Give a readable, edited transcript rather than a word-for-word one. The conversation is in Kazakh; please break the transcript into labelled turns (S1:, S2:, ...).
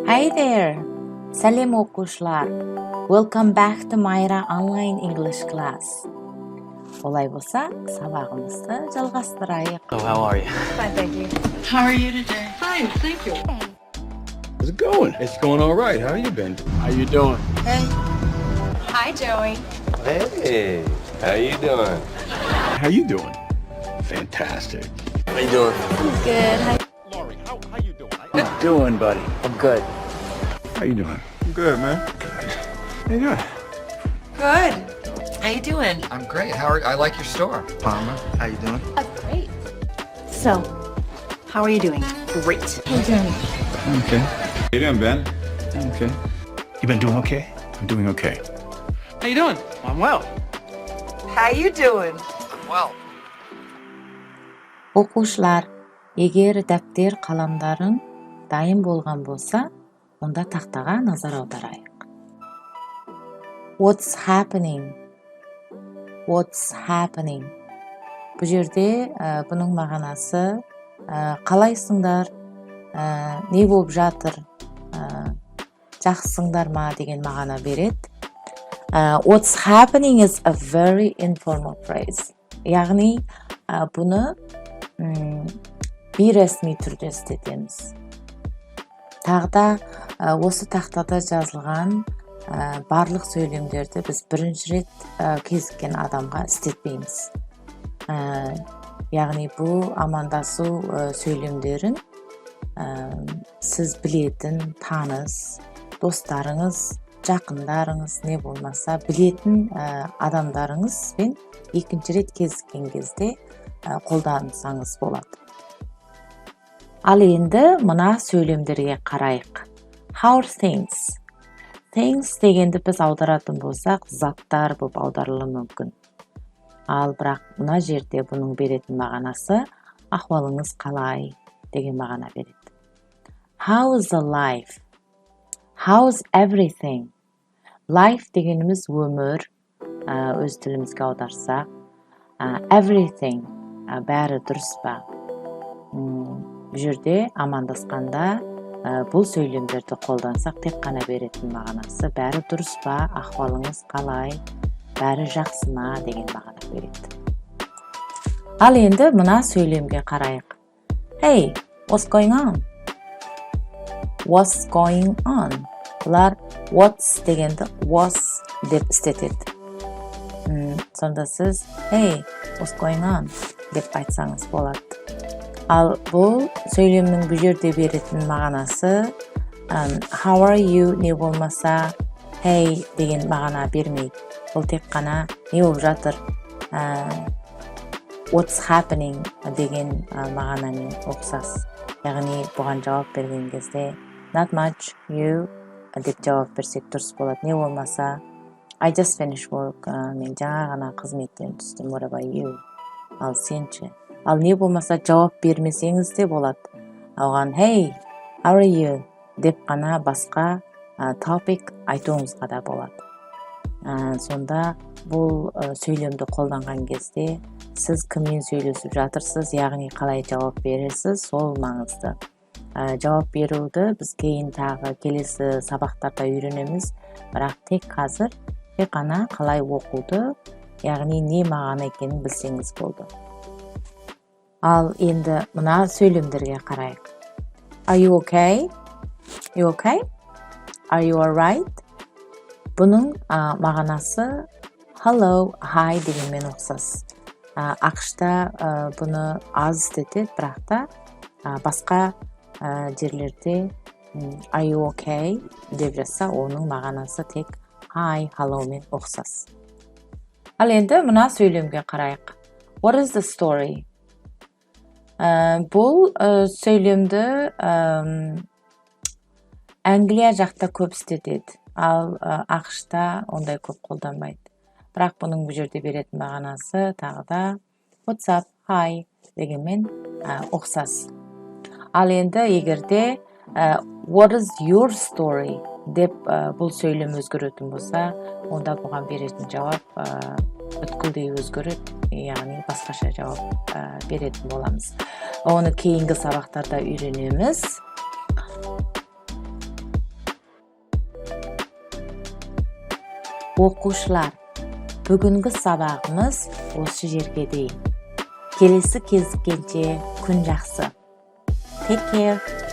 S1: Hi there! Сәлем оқушылар! Welcome back to Myra Online English class. Олай болса, сабағымызды жалғастырайық.
S2: Oh, how are you?
S3: Fine, thank you.
S4: How are you today?
S3: Fine, thank you.
S5: How's it going? It's going all right. How you been?
S4: How you doing?
S3: Hey. Hi, Joey.
S2: Hey, how you doing?
S5: How you doing? Fantastic.
S2: How you doing?
S1: Good. Hi.
S5: Laurie, how you doing?
S4: How you doing, buddy?
S2: I'm good.
S5: How you doing?
S2: I'm good, man.
S5: Hey, good.
S3: Good. How you doing?
S6: I'm great. I like your store. Palmer, how you doing?
S3: Great. So, how are you doing? Great.
S5: Okay. How you doing, Ben? Okay.
S4: You been doing okay?
S5: I'm doing okay.
S4: How you doing? I'm well.
S3: How you doing?
S6: I'm well.
S1: Оқушылар, егер дәптер қаламдарың дайын болған болса, онда тақтаға назар аударайық. What's happening? What's happening? Бұл жерде бұның мағынасы қалайсыңдар, не болып жатыр, жақсыңдар ма деген мағына береді. What's happening is a very informal phrase. Яғни бұны бейресми түрде істетеміз. Тағда осы тақтада жазылған барлық сөйлемдерді біз бірінші рет кезіккен адамға істетпейміз. Яғни бұл амандасу сөйлемдерін сіз білетін таныс, достарыңыз, жақындарыңыз не болмаса білетін адамдарыңызбен екінші рет кезіккен кезде қолдансаңыз болады. Ал енді мына сөйлемдерге қарайық. How are things? Things дегенді біз аударатын болсақ, заттар болып аударылуы мүмкін. Ал бірақ мына жерде бұның беретін мағынасы ахуалыңыз қалай деген мағына береді. How is the life? How is everything? Life дегеніміз өмір, өз тілімізге аударсақ. Everything, бәрі дұрыс па? Бұл жерде амандасқанда бұл сөйлемдерді қолдансақ тек қана беретін мағынасы бәрі дұрыс па, ахуалыңыз қалай, бәрі жақсы ма деген мағына береді. Ал енді мына сөйлемге қарайық. Hey, what's going on? What's going on? Бұлар what's дегенді was деп істетеді. Сонда сіз hey, what's going on деп айтсаңыз болады. Ал бұл сөйлемнің бұл жерде беретін мағынасы how are you не болмаса hey деген мағына бермейді. Бұл тек қана не болып жатыр what's happening деген мағынамен ұқсас. Яғни бұған жауап берген кезде not much, you деп жауап берсек дұрыс болады. Не болмаса I just finished work, мен жаңа ғана қызметтен түстім, what about you? Ал сенші? Ал не болмаса жауап бермесеңіз де болады. Оған hey, how are you? Деп қана басқа topic айтуыңызға да болады. Сонда бұл сөйлемді қолданған кезде сіз кіммен сөйлесіп жатырсыз, яғни қалай жауап бересіз, сол маңызды. Жауап беруді біз кейін тағы келесі сабақтарда үйренеміз, бірақ тек қазір тек қана қалай оқуды, яғни не мағына екенін білсеңіз болды. Ал енді мына сөйлемдерге қарайық. Are you okay? You okay? Are you alright? Бұның мағынасы hello, hi дегенмен ұқсас. Ақшта бұны аз істетеді, бірақ та басқа жерлерде are you okay деп жазса, оның мағынасы тек hi, hello мен ұқсас. Ал енді мына сөйлемге қарайық. What is the story? Бұл сөйлемді Англия жақта көп істетеді, ал ақшта ондай көп қолданбайды. Бірақ бұның бұл жерде беретін мағынасы тағы да what's up, hi дегенмен ұқсас. Ал енді егерде what is your story деп бұл сөйлем өзгеретін болса, онда бұған беретін жауап бүткілдей өзгереді, яғни басқаша жауап беретін боламыз. Оны кейінгі сабақтарда үйренеміз. Оқушылар, бүгінгі сабағымыз осы жерге дейін. Келесі кездескенше күн жақсы. Take care.